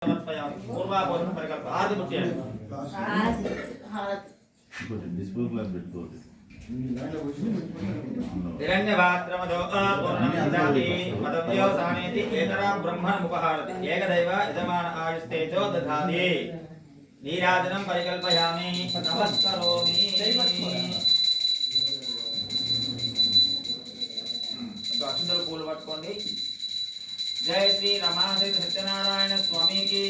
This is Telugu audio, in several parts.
పూర్వాభోజనం పరికల్ప ఆది ముఖ్యండి హిరణ్యపాత్రమదో పూర్ణమిదాతి మదవ్యోసానేతి ఏతరా బ్రహ్మణముపహారతి ఏకదైవ యజమాన ఆయుస్తేజో దధాతి నీరాజనం పరికల్పయామి నమస్కరోమి అక్షంతలు పూలు పట్టుకోండి. జై శ్రీ రమాశ్రీ సత్యనారాయణ స్వామికి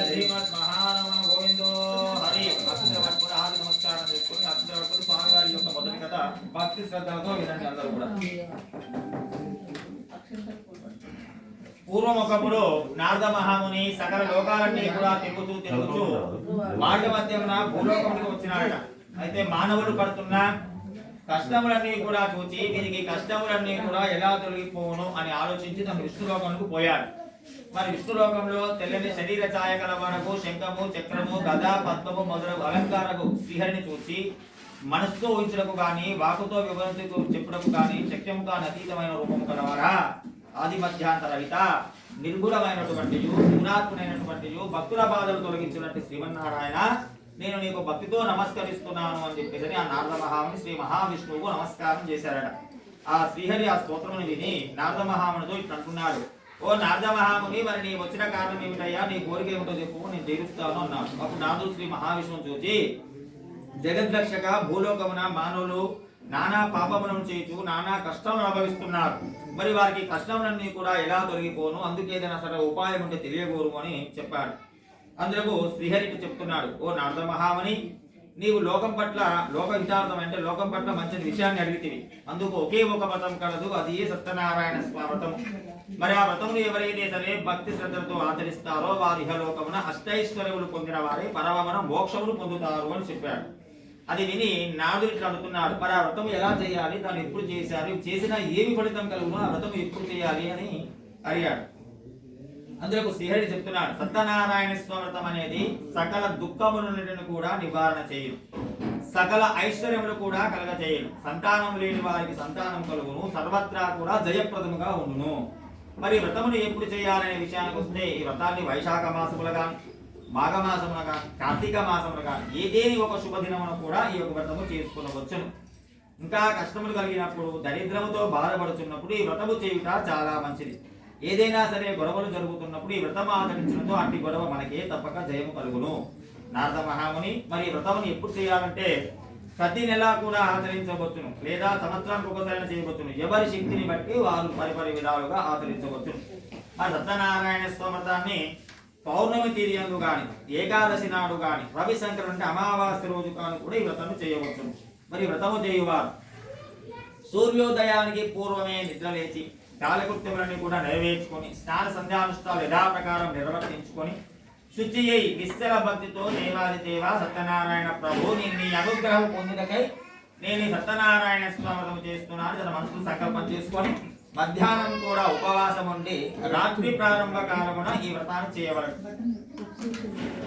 శ్రీమద్ మహారమణ గోవిందో హరి. అక్షంతలు పట్టుకొని ఆది నమస్కారం చేసుకొని అక్షంతలు పట్టుకొని స్వామి వారి యొక్క మొదటి కథ భక్తి శ్రద్ధలతో వినండి అందరూ కూడా. పూర్వం ఒకప్పుడు నారద మహాముని సకల లోకాలన్నీ కూడా తిరుగుతూ మార్గ మధ్యమున భూలోకమునికి వచ్చినాడట. అయితే మానవులు పడుతున్న కష్టములన్నీ కూడా చూచి వీరికి కష్టములన్నీ కూడా ఎలా తొలగిపోవును అని ఆలోచించి తన విష్ణులోకములకు పోయాడు. మరి విష్ణులోకంలో తెల్లని శరీర ఛాయ కలవనకు శంఖము చక్రము గద పద్మము మొదలగు అలంకారకు శ్రీహరిని చూచి మనస్సుతో ఊహించడకు గాని వాకుతో వివరించుకు చెప్పుటకు గాని శక్యము కాని అతీతమైన రూపము కలవారా, ఆది మధ్యాంతరహిత నిర్గుణమైనటువంటి గుణాత్ముడైనటువంటి భక్తుల బాధలు తొలగించినట్టు శ్రీమన్నారాయణ, నేను నీకు భక్తితో నమస్కరిస్తున్నాను అని చెప్పేసి ఆ నారద మహాముని శ్రీ మహావిష్ణువుకు నమస్కారం చేశారట. ఆ శ్రీహరి ఆ స్తోత్రమును విని నారద మహామునితో ఇట్లా అంటున్నాడు, ఓ నారద మహాముని, మరి నీ వచ్చిన కారణం ఏమిటయ్యా, నీ కోరిక ఏమిటో చెప్పు, నేను తీరుస్తాను అన్నాడు. అప్పుడు నారదుడు శ్రీ మహావిష్ణువును చూచి, జగద్రక్షక, భూలోకమున మానవులు నానా పాపములను చేస్తూ నానా కష్టములు అనుభవిస్తున్నారు. మరి వారికి కష్టములన్నీ కూడా ఎలా తొలగిపోను, అందుకే ఏదైనా సరే ఉపాయం ఉంటే తెలియకూరు అని చెప్పాడు. అందుకు శ్రీహరికి చెప్తున్నాడు, ఓ నారద మహాముని, నీవు లోకం పట్ల లోక విచార్థం అంటే లోకం పట్ల మంచి విషయాన్ని అడిగితివి. అందుకు ఒకే ఒక వ్రతం కలదు, అది సత్యనారాయణ వ్రతం. మరి ఆ వ్రతమును ఎవరైతే సరే భక్తి శ్రద్ధలతో ఆచరిస్తారో వారి ఇహలోకమున అష్టైశ్వర్యములు పొందిన వారే పరమమైన మోక్షములు పొందుతారు అని చెప్పాడు. అది విని నారదుడు ఇట్లా అడుగుతున్నాడు, మరి ఆ వ్రతం ఎలా చేయాలి, దాన్ని ఎప్పుడు చేశారు, చేసినా ఏమి ఫలితం కలుగును, ఆ వ్రతం ఎప్పుడు చేయాలి అని అడిగాడు. అందుకు శ్రీహరి చెప్తున్నాడు, సత్యనారాయణ వ్రతం అనేది సకల దుఃఖములను కూడా నివారణ చేయను, సకల ఐశ్వర్యములు కూడా కలగజేయను, సంతానం లేని వారికి సంతానం కలుగును, సర్వత్రా కూడా జయప్రదముగా ఉండును. మరి వ్రతమును ఎప్పుడు చేయాలనే విషయానికి వస్తే ఈ వ్రతాన్ని వైశాఖ మాసములు కానీ మాఘమాసమున కానీ కార్తీక మాసములు కానీ ఏదేని ఒక శుభదినమును కూడా ఈ యొక్క వ్రతము చేసుకునవచ్చును. ఇంకా కష్టములు కలిగినప్పుడు దరిద్రముతో బాధపడుతున్నప్పుడు ఈ వ్రతము చేయుట చాలా మంచిది. ఏదైనా సరే గొడవలు జరుగుతున్నప్పుడు ఈ వ్రతం ఆచరించడంతో అట్టి గొడవ మనకే తప్పక జయము కలుగును. నారద మహాముని, మరి ఈ వ్రతమును ఎప్పుడు చేయాలంటే ప్రతి నెల కూడా ఆచరించవచ్చును, లేదా సంవత్సరానికి ఒకసారి చేయవచ్చును. ఎవరి శక్తిని బట్టి వారు పరిపరి విధాలుగా ఆచరించవచ్చును. ఆ సత్యనారాయణ వ్రతాన్ని పౌర్ణమి తీరియందు గాని, ఏకాదశి నాడు గాని, రవి సంక్రమణ అంటే అమావాస్య రోజు కాని కూడా ఈ వ్రతము చేయవచ్చును. మరి వ్రతము చేయువారు సూర్యోదయానికి పూర్వమే నిద్రలేచి కాలకృత్యములన్నీ కూడా నెరవేర్చుకొని స్నాన సంధ్యానుష్ఠాలు యథాప్రకారం నిర్వర్తించుకొని శుచి అయి నిశ్చల భక్తితో దేవాది దేవ సత్యనారాయణ ప్రభు, నేను నీ అనుగ్రహం పొందుటకై నేను ఈ సత్యనారాయణ స్వాగతం చేస్తున్నాను తన మనసుకు సంకల్పం చేసుకొని మధ్యాహ్నం కూడా ఉపవాసం ఉండి రాత్రి ప్రారంభ కాలమున ఈ వ్రతాన్ని చేయవలెను.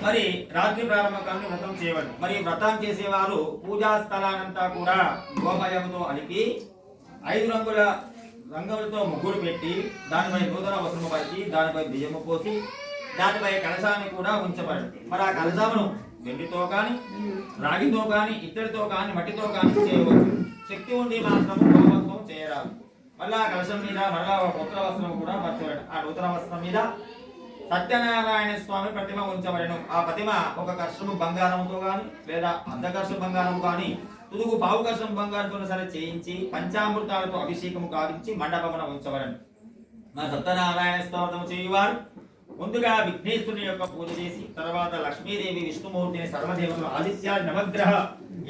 మరి రాత్రి ప్రారంభ కాలం వ్రతం చేయవలెను. మరి వ్రతం చేసేవారు పూజా స్థలానంతా కూడా గోమయంతో అలికి 5 రంగులతో ముగ్గురు పెట్టి దానిపై నూతన వస్త్రము పరిచి దానిపై బియ్యము పోసి దానిపై కలశాన్ని కూడా ఉంచబడి, మరి ఆ కలశాలను వెండితో కానీ రాగితో కానీ ఇత్తడితో కానీ మట్టితో కానీ చేయవచ్చు. శక్తి ఉండి మాత్రము గోమత్వం చేయరాదు. మళ్ళా ఆ కలశం మీద మళ్ళా ఒక కొత్త వస్త్రం కూడా పరచబడి ఆ నూతన వస్త్రం మీద సత్యనారాయణ స్వామి ప్రతిమ ఉంచబడను. ఆ ప్రతిమ ఒక కర్షము బంగారంతో కానీ లేదా అర్ధకర్ష బంగారం కానీ తుదుగు పావుకర్షం బంగారంతో సరే చేయించి పంచామృతాలతో అభిషేకము కావించి మండపమున ఉంచబడను. మన సత్యనారాయణ స్తోత్రము చేయువారు ముందుగా విఘ్నేశ్వరుని యొక్క పూజ చేసి తర్వాత లక్ష్మీదేవి, విష్ణుమూర్తిని, సర్వదేవతలు, ఆదిత్యాది నవగ్రహ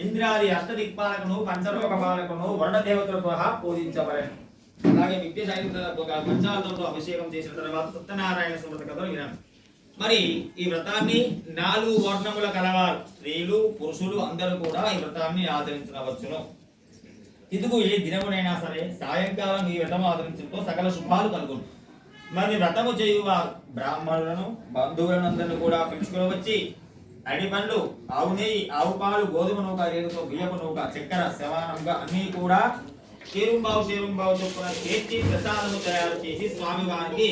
ఇంద్రాది అష్టదిక్పాలకును, పంచలోక పాలకును, వరుణ దేవతలతో పూజించబడను. అలాగే విఘ్నేశ్వరునితో పంచాలతో అభిషేకం చేసిన తర్వాత సత్యనారాయణ స్మృత కథలు వినాను. మరి ఈ వ్రతాన్ని 4 వర్ణముల కలవారు స్త్రీలు పురుషులు అందరూ కూడా ఈ వ్రతాన్ని ఆచరించవచ్చును. ఇదిగో ఏ దినమునైనా సరే సాయంకాలం ఈ వ్రతము ఆచరించడంతో సకల శుభాలు కలుగును. మరి వ్రతము చేయువారు బ్రాహ్మణులను బంధువులను అందరిని కూడా పిలుచుకుని వచ్చి అడి పండ్లు, ఆవు నెయ్యి, ఆవు పాలు, గోధుమ నూక, రేగుతో బియ్యపు నూక, చక్కెర, శవానంగా అన్ని కూడా చేరుంబావు చొప్పున చేర్చి ప్రసాదము తయారు చేసి స్వామివారికి